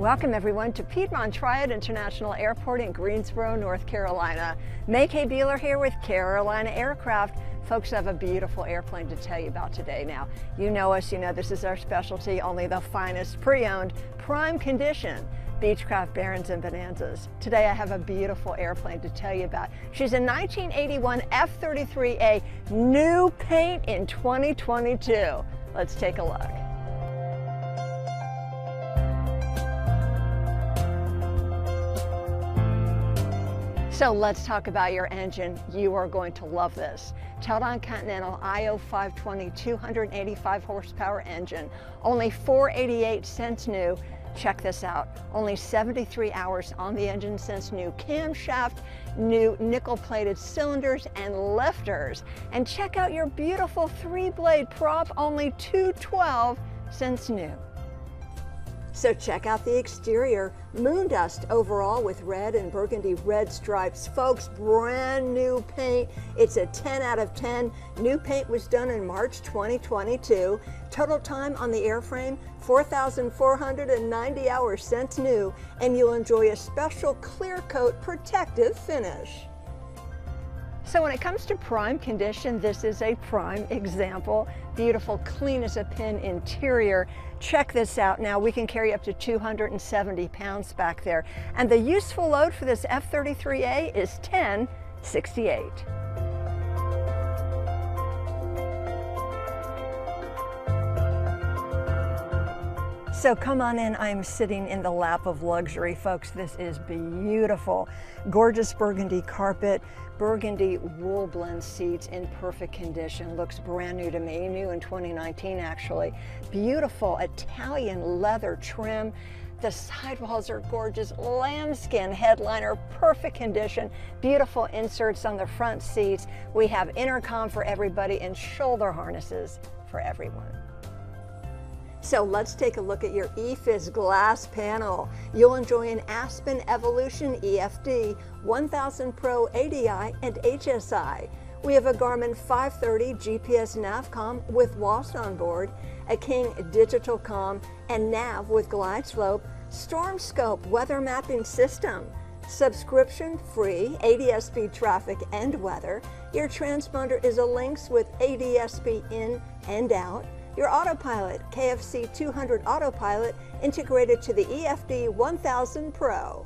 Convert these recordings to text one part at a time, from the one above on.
Welcome everyone to Piedmont Triad International Airport in Greensboro, North Carolina. May K. Beeler here with Carolina Aircraft. Folks, I have a beautiful airplane to tell you about today. Now, you know us, you know this is our specialty, only the finest pre-owned, prime condition Beechcraft Barons and Bonanzas. Today I have a beautiful airplane to tell you about. She's a 1981 F33A, new paint in 2022. Let's take a look. So let's talk about your engine. You are going to love this. Taildown Continental IO 520 285 horsepower engine, only 488 cents new. Check this out, only 73 hours on the engine since new camshaft, new nickel-plated cylinders and lifters. And check out your beautiful 3-blade prop, only 212 cents new. So check out the exterior, moon dust overall with red and burgundy red stripes. Folks, brand new paint. It's a 10 out of 10. New paint was done in March 2022. Total time on the airframe, 4,490 hours since new, and you'll enjoy a special clear coat protective finish. So when it comes to prime condition, this is a prime example. Beautiful, clean as a pin interior. Check this out. Now we can carry up to 270 pounds back there. And the useful load for this F33A is 1068. So come on in, I'm sitting in the lap of luxury, folks. This is beautiful. Gorgeous burgundy carpet, burgundy wool blend seats in perfect condition. Looks brand new to me, new in 2019 actually. Beautiful Italian leather trim. The sidewalls are gorgeous, lambskin headliner, perfect condition. Beautiful inserts on the front seats. We have intercom for everybody and shoulder harnesses for everyone. So let's take a look at your EFIS glass panel. You'll enjoy an Aspen Evolution EFD, 1000 Pro ADI and HSI. We have a Garmin 530 GPS NavCom with WAAS on board, a King Digital Com and nav with glide slope, Stormscope weather mapping system, subscription free ADS-B traffic and weather. Your transponder is a Lynx with ADS-B in and out. Your Autopilot, KFC 200 Autopilot, integrated to the EFD 1000 Pro.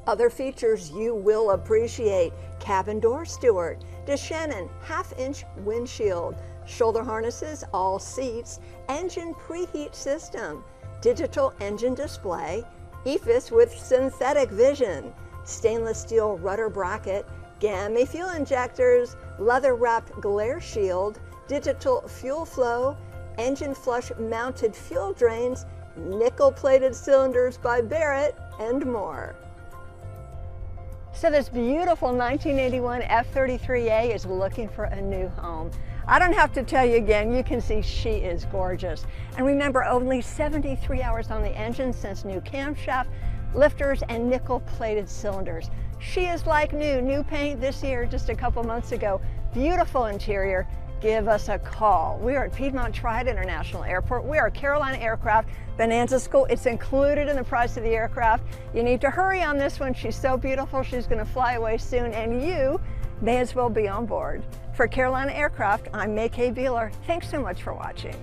Other features you will appreciate: cabin door steward, Shannon 1/2-inch windshield, shoulder harnesses, all seats, engine preheat system, digital engine display, EFIS with synthetic vision, stainless steel rudder bracket, gammy fuel injectors, leather-wrapped glare shield, digital fuel flow, engine flush mounted fuel drains, nickel-plated cylinders by Barrett, and more. So this beautiful 1981 F33A is looking for a new home. I don't have to tell you again, you can see she is gorgeous. And remember, only 73 hours on the engine since new camshaft, lifters, and nickel-plated cylinders. She is like new, new paint this year, just a couple months ago. Beautiful interior. Give us a call. We are at Piedmont Triad International Airport. We are Carolina Aircraft, Bonanza School. It's included in the price of the aircraft. You need to hurry on this one. She's so beautiful. She's going to fly away soon, and you may as well be on board. For Carolina Aircraft, I'm May K. Beeler. Thanks so much for watching.